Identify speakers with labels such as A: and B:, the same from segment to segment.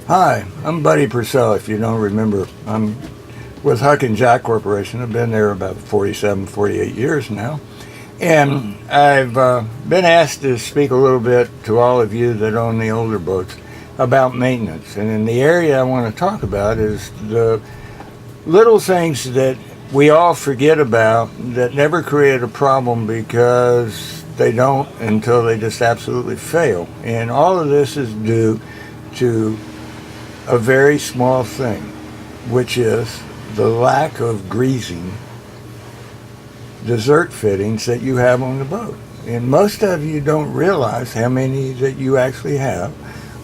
A: Hi, I'm Buddy Purcell, if you don't remember. I'm with Huckins Yacht Corporation. I've been there about 47, 48 years now. And I've been asked to speak a little bit to all of you that own the older boats about maintenance. And in the area I want to talk about is the little things that we all forget about that never create a problem because they don't until they just absolutely fail. And all of this is due to a very small thing, which is the lack of greasing dessert fittings that you have on the boat. And most of you don't realize how many that you actually have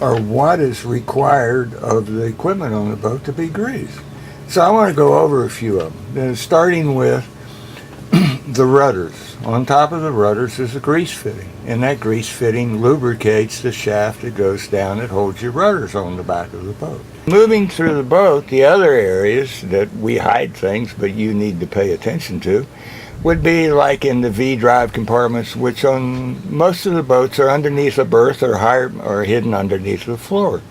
A: or what is required of the equipment on the boat to be greased. So I want to go over a few of them, starting with the rudders. On top of the rudders is a grease fitting, and that grease fitting lubricates the shaft that goes down that holds your rudders on the back of the boat. Moving through the boat, the other areas that we hide things but you need to pay attention to would be like in the V-drive compartments, which on most of the boats are underneath a berth or higher or hidden underneath the floor.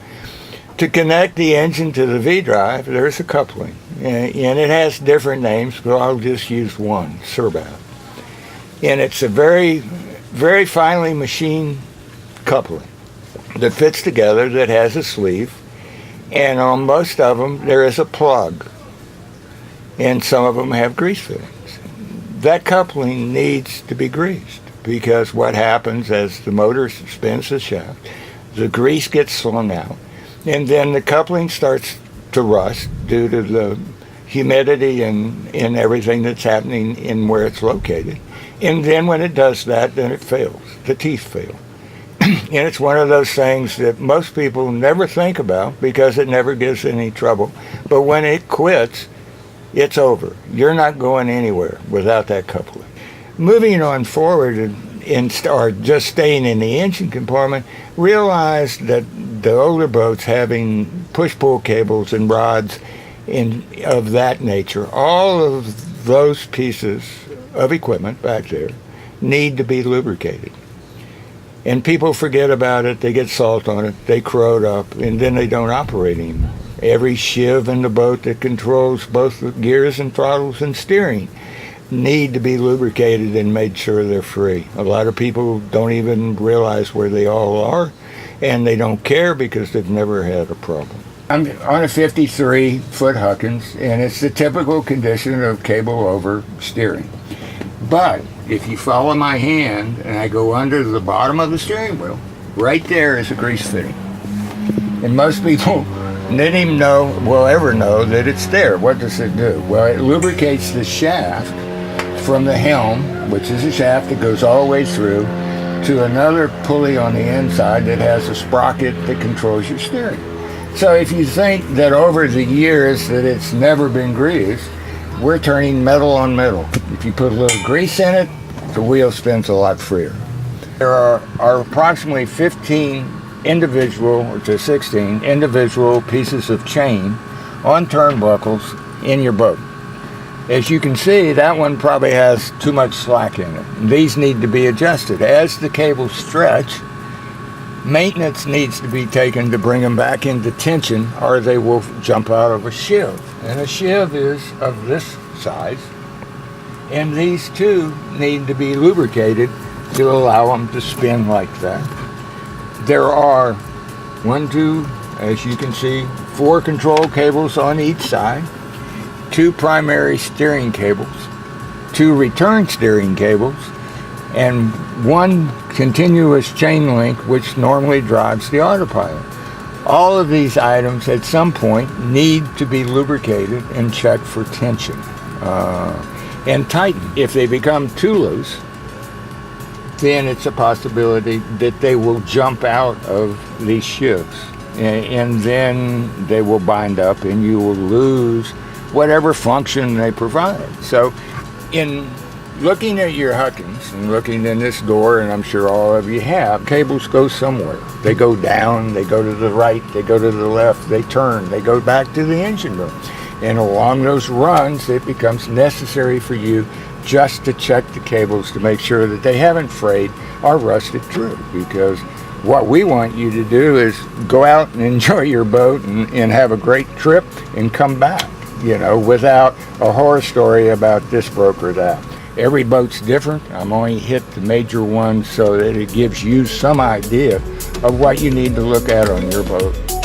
A: To connect the engine to the V-drive, there's a coupling, and it has different names, but I'll just use one, Surbath. And it's a very, very finely machined coupling that fits together, that has a sleeve, and on most of them there is a plug, and some of them have grease fittings. That coupling needs to be greased because what happens as the motor spins the shaft, the grease gets slung out, and then the coupling starts to rust due to the humidity and everything that's happening in where it's located. And then when it does that, then it fails. The teeth fail. And it's one of those things that most people never think about because it never gives any trouble. But when it quits, it's over. You're not going anywhere without that coupling. Moving on forward or just staying in the engine compartment, realize that the older boats having push-pull cables and rods of that nature, all of those pieces of equipment back there need to be lubricated. And people forget about it, they get salt on it, they corrode up, and then they don't operate anymore. Every shiv in the boat that controls both the gears and throttles and steering need to be lubricated and made sure they're free. A lot of people don't even realize where they all are, and they don't care because they've never had a problem. I'm on a 53-foot Huckins, and it's the typical condition of cable over steering. But if you follow my hand and I go under the bottom of the steering wheel, right there is a grease fitting. And most people didn't even will ever know that it's there. What does it do? Well, it lubricates the shaft from the helm, which is a shaft that goes all the way through, to another pulley on the inside that has a sprocket that controls your steering. So if you think that over the years that it's never been greased, we're turning metal on metal. If you put a little grease in it, the wheel spins a lot freer. There are approximately 15 individual to 16 individual pieces of chain on turnbuckles in your boat. As you can see, that one probably has too much slack in it. These need to be adjusted. As the cables stretch, maintenance needs to be taken to bring them back into tension or they will jump out of a shiv. And a shiv is of this size, and these two need to be lubricated to allow them to spin like that. There are as you can see, 4 control cables on each side, 2 primary steering cables, 2 return steering cables, and 1 continuous chain link which normally drives the autopilot. All of these items at some point need to be lubricated and checked for tension and tightened. If they become too loose, then it's a possibility that they will jump out of these shivs, and then they will bind up and you will lose whatever function they provide. So in looking at your Huckins and looking in this door, and I'm sure all of you have, cables go somewhere. They go down, they go to the right, they go to the left, they turn, they go back to the engine room. And along those runs, it becomes necessary for you just to check the cables to make sure that they haven't frayed or rusted through, because What we want you to do is go out and enjoy your boat and have a great trip and come back, without a horror story about this broke or that. Every boat's different. I'm only hit the major ones so that it gives you some idea of what you need to look at on your boat.